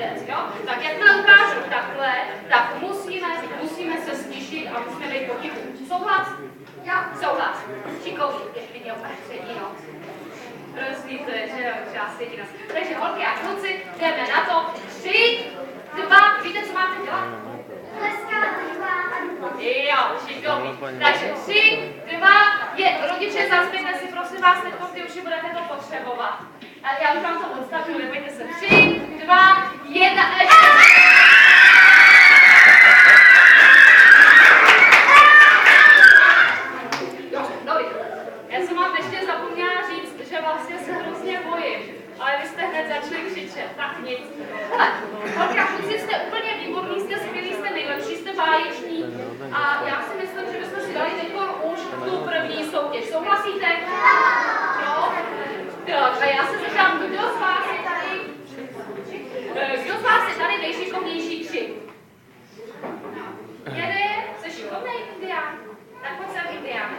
věc, jo? Tak jakmile ukážu takhle, tak musíme se stišit a musíme být potichu. Souhlas? Já. Souhlas. Šikovný, ještě viděl předtím, no. Rozvíte, že jo, krásně dínos. Takže holky a kluci, jdeme na to. 3, 2, víte, co máte dělat? Tleskat, Jo, šikovný. Takže 3, 2, 1. Rodiče, zazměňte si, prosím vás, teď ty už budete to potřebovat. A já už vám to odstavím, nebojte se. 3, 2, 1, Já jsem vám ještě zapomněla říct, že vlastně se hrozně bojím, ale vy jste hned začali křičet, tak nic. Hele, holky a kluci, jste úplně výborní, jste skvělí, jste nejlepší, jste báječní a já si myslím, že bychom si dali teď už tu první soutěž. Souhlasíte? Jo? Tak, a já se zeptám, kdo z vás je tady nejšikovnější křik? Jeden, jsi šikovnej indián? Tak pojď sem, indián.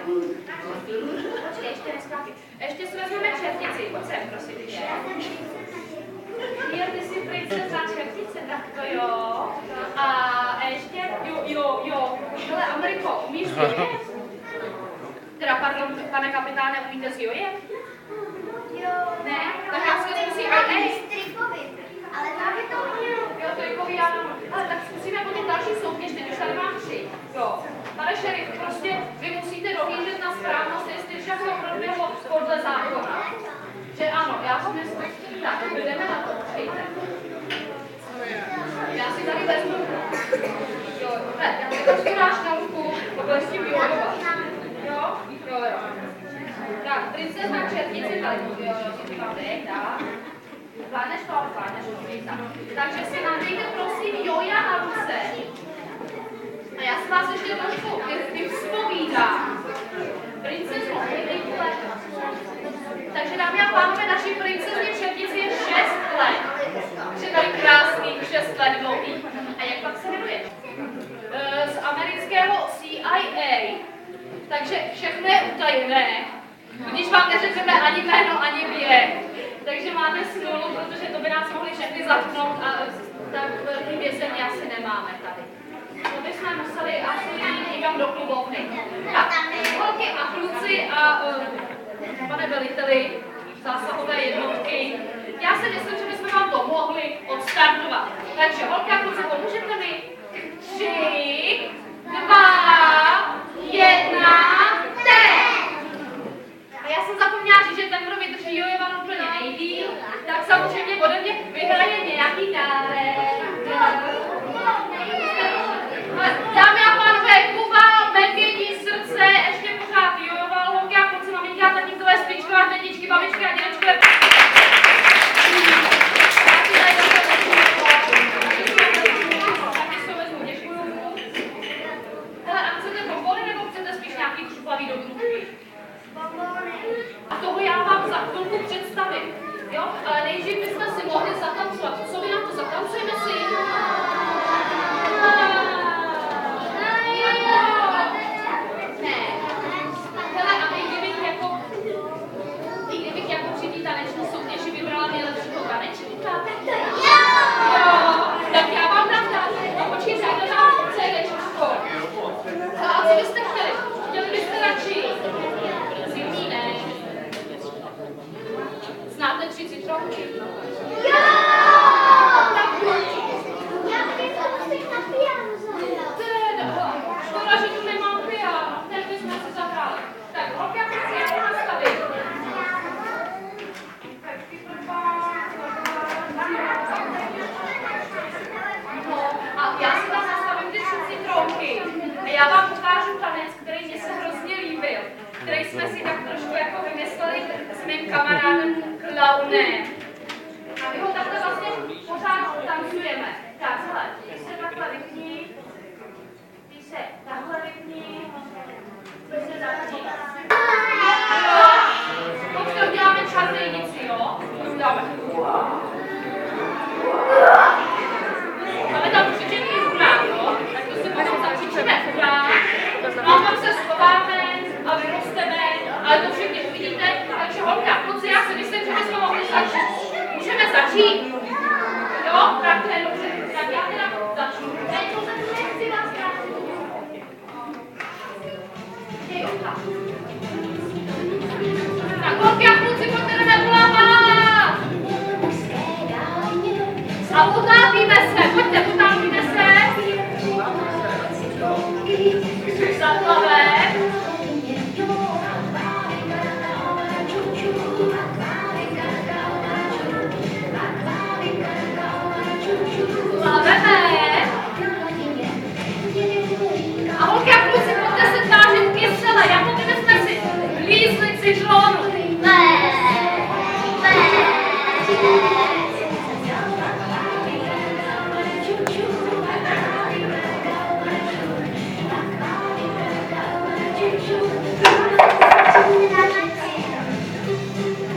Počkej, ještě neskákej. Ještě si vezmeme čertici. Pojď sem, prosím, tě. Jo, ty jsi princezna čertice, tak to jo. A ještě, jo. Hele, Ameriko, umíš jojet? Teda, pardon, pane kapitáne, umíte s jojem? Jo. Ne? Tak já si to musím, ale ale tam je to mělo. Jo, trikový, ano. Ale tak zkusíme potom další soutěž, teď už tady mám 3. Jo. Pane šerif, prostě vy musíte dohlížet na správnost, jestli všechno proběhlo podle zákona. Že ano, já si myslím, tak jdeme na to, přijďte. Já si tady vezmu. Jo, ne, já si to dáš na ruku, tohle s tím vyhodovat. Jo. Tak, princezna čertici tady, jo, si vám dej, tak. Vládneš to, tak. Takže si nadejte, prosím, joja na ruce. A já se vás ještě trošku vyzpovídám. Princezno, nejde. Takže dámy a pánové, naší princezně čertici je 6 let. Je tady krásný 6 let dlouhý. A jak pak se jmenuje? Z amerického CIA. Takže všechno je utajené. Když vám neřekneme ani jméno, ani věk. Takže máte smůlu, protože to by nás mohli všechny zatknout a tak velký vězení asi nemáme tady. To bychom museli asi jít někam do klubovny. Tak, holky a kluci a pane veliteli, zásahové jednotky, já si myslím, že bychom vám to mohli odstartovat. Takže holky a kluci, pomůžete mi? 3, 2, 1, teď! A já jsem zapomněla říct, že ten, kdo vydrží jojevan úplně nejdýl, tak samozřejmě ode mě vyhraje nějaký dárek. Dámy a pánové, Kuba, medvědí srdce, ještě pořád jojoval, holky a kluci, maminky a tatínkové, svíčkové, tetičky, babičky a dědečkové. Hele, a chcete bombony, nebo chcete spíš nějaký křupavý dobrůvky? A toho já vám za chvilku představím, jo? Ale nejdřív bychom si mohli zatancovat. Co vy na to zatancujeme si? Ne. Hele, a kdybych jako při té taneční soutěži vybrala nejlepšího tanečníka? Jo. Tak já vám dám dát. A počkejte, to dám CDčko. A co byste chtěli? Chtěli byste radši? Znáte 3 citronky? Jo! Já bych to musím na piano zahrát. Škoda, že tu nemám piano. Teď bychom si zahráli. Tak, holky a kluci, já to nastavím. No, a já si tam nastavím ty 3 citronky. A já vám ukážu tanec, který mě se hrozně líbil. Který jsme si tak trošku jako vymysleli s mým kamarádem Klaunem. A my ho takhle vlastně pořád tancujeme. Tak, hele, ty se takhle vypni, ty se takhle vypni, ty se zapni. Teď uděláme čarodějnici, jo? Uděláme. Máme tam křičení hurá, jo? Tak to si potom zakřičíme hurá. No a pak se schováme a vyrosteme, ale to všichni uvidíte. Takže holky a kluci, já si myslím, že bychom mohli začít. A potápíme se, pojďte, potápíme se. Zaplavem. Plaveme. A holky a kluci, pojďte se tvářit kysele, jako kdyby jsme si lízli citronu.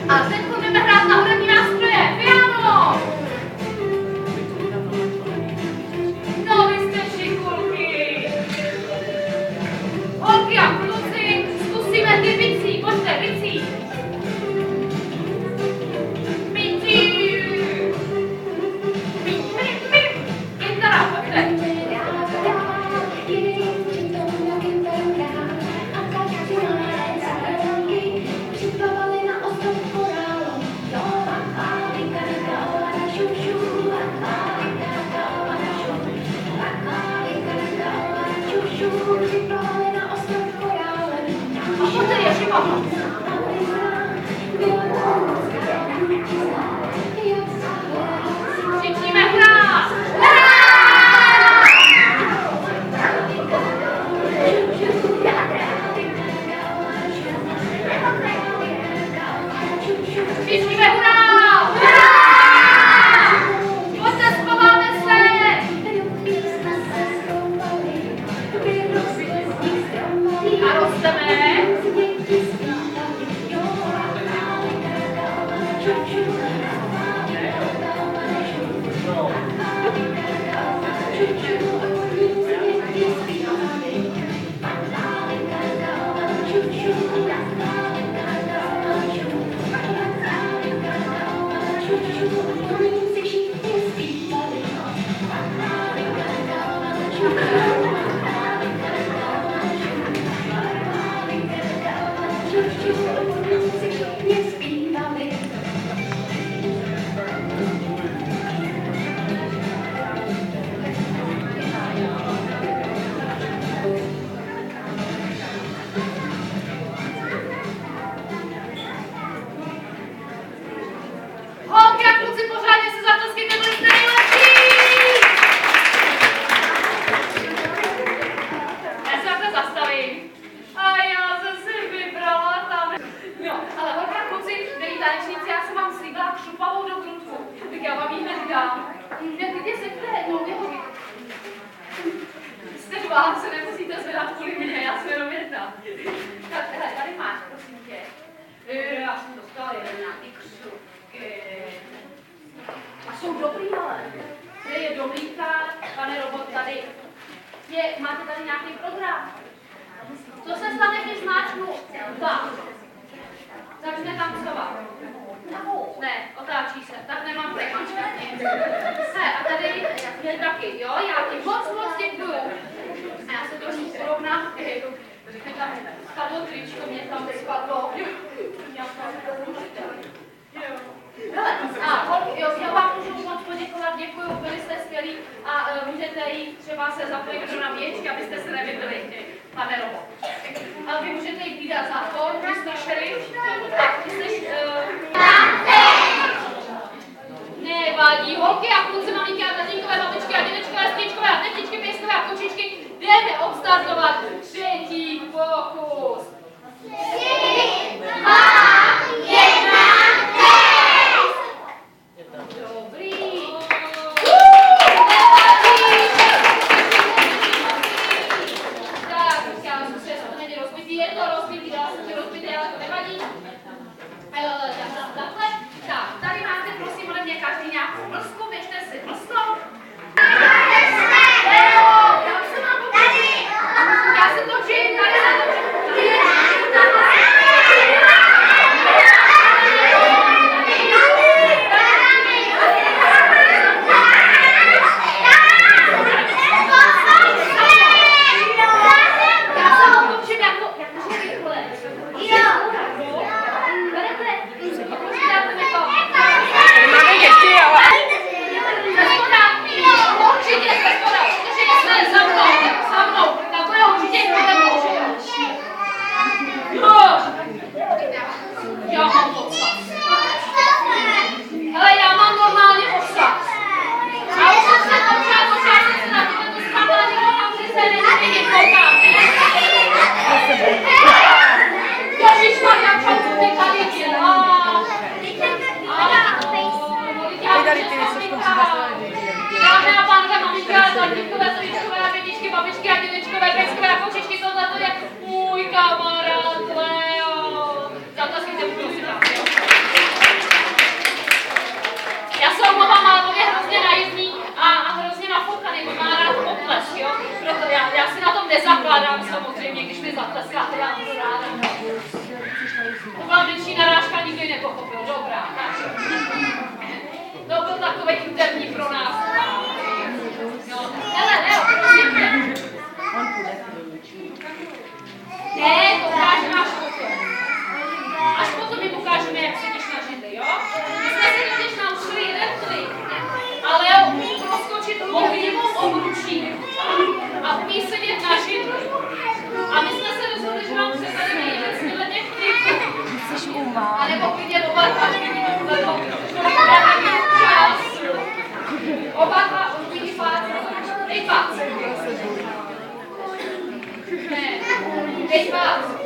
A teď budeme hrát na hudební nástroje. Piano! No, vy jste šikulky. Holky a kluci, zkusíme ty bicí. Pojďte, bicí. Bicí. Kytara, pojďte. A pojďte ještě papa. Křičíme hurá! Hurá! Křičíme hurá! Hurá! Pojďte, schováme se! A rosteme. Holky a kluci, pořádně se zatleskejte, byli jste nejlepší! Já se takhle zastavím. A já jsem si vybrala tam. Jo, ale holky a kluci, milí tanečníci, já jsem vám slíbila křupavou do grudku. Tak já vám ji hned dám. Kde se kde? No, nehodí. Jste dva, se nemusíte zvedat kvůli mě, já jsem jenom jedna. Tak, hele, tady máš, prosím tě. Já jsem dostala nějaký křupky. A jsou dobrý, ale. Je dobrý pán, pane robot, tady. Máte tady nějaký program? Co se stane, když zmáčknu tak? Začne tancovat. Ne, otáčí se, tak nemám premačka. A tady je taky, jo, já ti moc děkuju. A já se trošku porovnám, řekne tam, spadlo tričko, mě tam spadlo. Hele, já vám můžu moc poděkovat, děkuju, byli jste skvělí a můžete jít třeba se zapojit do nabíječky, abyste se nevydali, pane robot. Ale vy můžete jít výdat za to, vy jste šerif, tak vy jste... Nevadí, holky a kluci, maminky a tatínkové, babičky a dědečkové, strýčkové a tetičky, pěstové a kočičky, jdeme odstartovat třetí pokus. 3, 2, 1, dobrý. Tak, já jsem se to není rozbitý, je to rozbitý, dala jsem si rozbitý, ale to nevadí. Takhle. Tak, tady máte, prosím, ode mě každý nějakou mlsku, běžte si mlskou. Já se to Oba dva umí pát. Teď pát. Ne. Teď pát.